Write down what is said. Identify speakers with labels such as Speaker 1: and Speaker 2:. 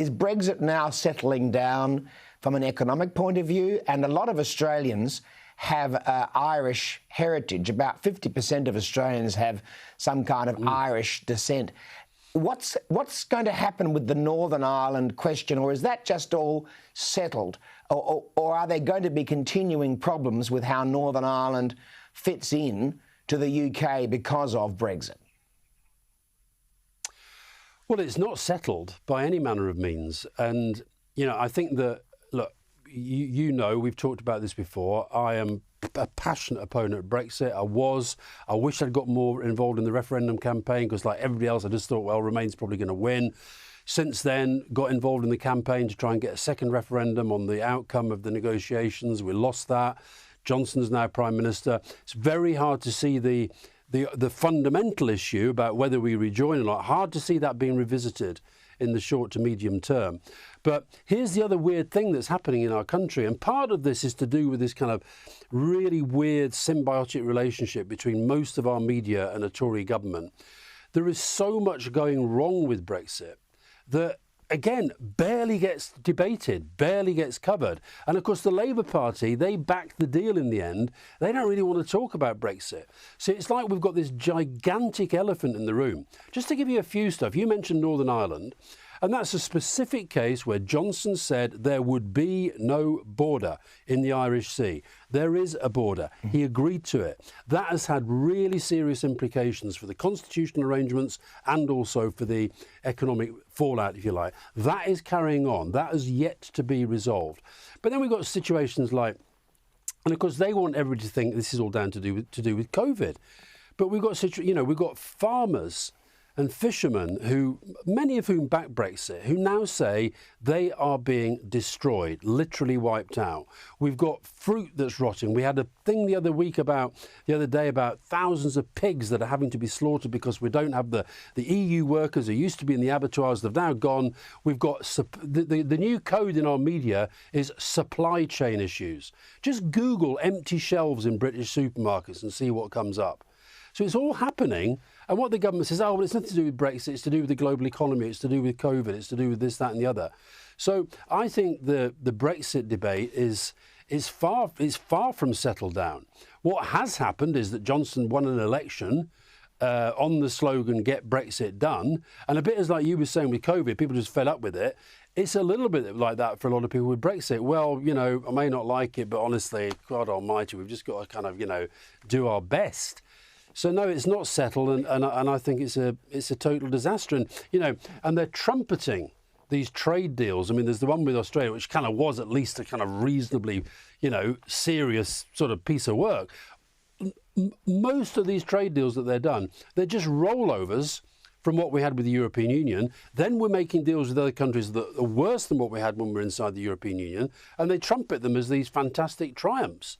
Speaker 1: Is Brexit now settling down from an economic point of view? And a lot of Australians have Irish heritage. About 50% of Australians have some kind of Irish descent. What's going to happen with the Northern Ireland question, or is that just all settled? Or are there going to be continuing problems with how Northern Ireland fits in to the UK because of Brexit?
Speaker 2: Well, it's not settled by any manner of means. And, you know, I think that, look, you know, we've talked about this before. I am a passionate opponent of Brexit. I wish I'd got more involved in the referendum campaign because, like everybody else, I just thought, well, Remain's probably going to win. Since then, got involved in the campaign to try and get a second referendum on the outcome of the negotiations. We lost that. Johnson's now Prime Minister. It's very hard to see the fundamental issue about whether we rejoin or not. Hard to see that being revisited in the short to medium term. But here's the other weird thing that's happening in our country, and part of this is to do with this kind of really weird symbiotic relationship between most of our media and a Tory government. There is so much going wrong with Brexit that, again, barely gets debated, barely gets covered. And of course, the Labour Party, they backed the deal in the end. They don't really want to talk about Brexit. So it's like we've got this gigantic elephant in the room. Just to give you a few stuff, you mentioned Northern Ireland, and that's a specific case where Johnson said there would be no border in the Irish Sea. There is a border. He agreed to it. That has had really serious implications for the constitutional arrangements and also for the economic fallout, if you like. That is carrying on. That has yet to be resolved. But then we've got situations like, and of course they want everybody to think this is all down to do with COVID. But we've got we've got farmers and fishermen, who, many of whom back Brexit, who now say they are being destroyed, literally wiped out. We've got fruit that's rotting. We had a thing the other day about thousands of pigs that are having to be slaughtered because we don't have the EU workers who used to be in the abattoirs. They've now gone. We've got the new code in our media is supply chain issues. Just Google empty shelves in British supermarkets and see what comes up. So it's all happening, and what the government says, oh, well, it's nothing to do with Brexit, it's to do with the global economy, it's to do with COVID, it's to do with this, that and the other. So I think the Brexit debate is far from settled down. What has happened is that Johnson won an election on the slogan, get Brexit done, and a bit as like you were saying with COVID, people just fed up with it. It's a little bit like that for a lot of people with Brexit. Well, you know, I may not like it, but honestly, God almighty, we've just got to kind of, do our best. So no, it's not settled, and I think it's a total disaster. And and they're trumpeting these trade deals. I mean, there's the one with Australia, which kind of was at least a kind of reasonably, serious sort of piece of work. Most of these trade deals that they're just rollovers from what we had with the European Union. Then we're making deals with other countries that are worse than what we had when we were inside the European Union, and they trumpet them as these fantastic triumphs.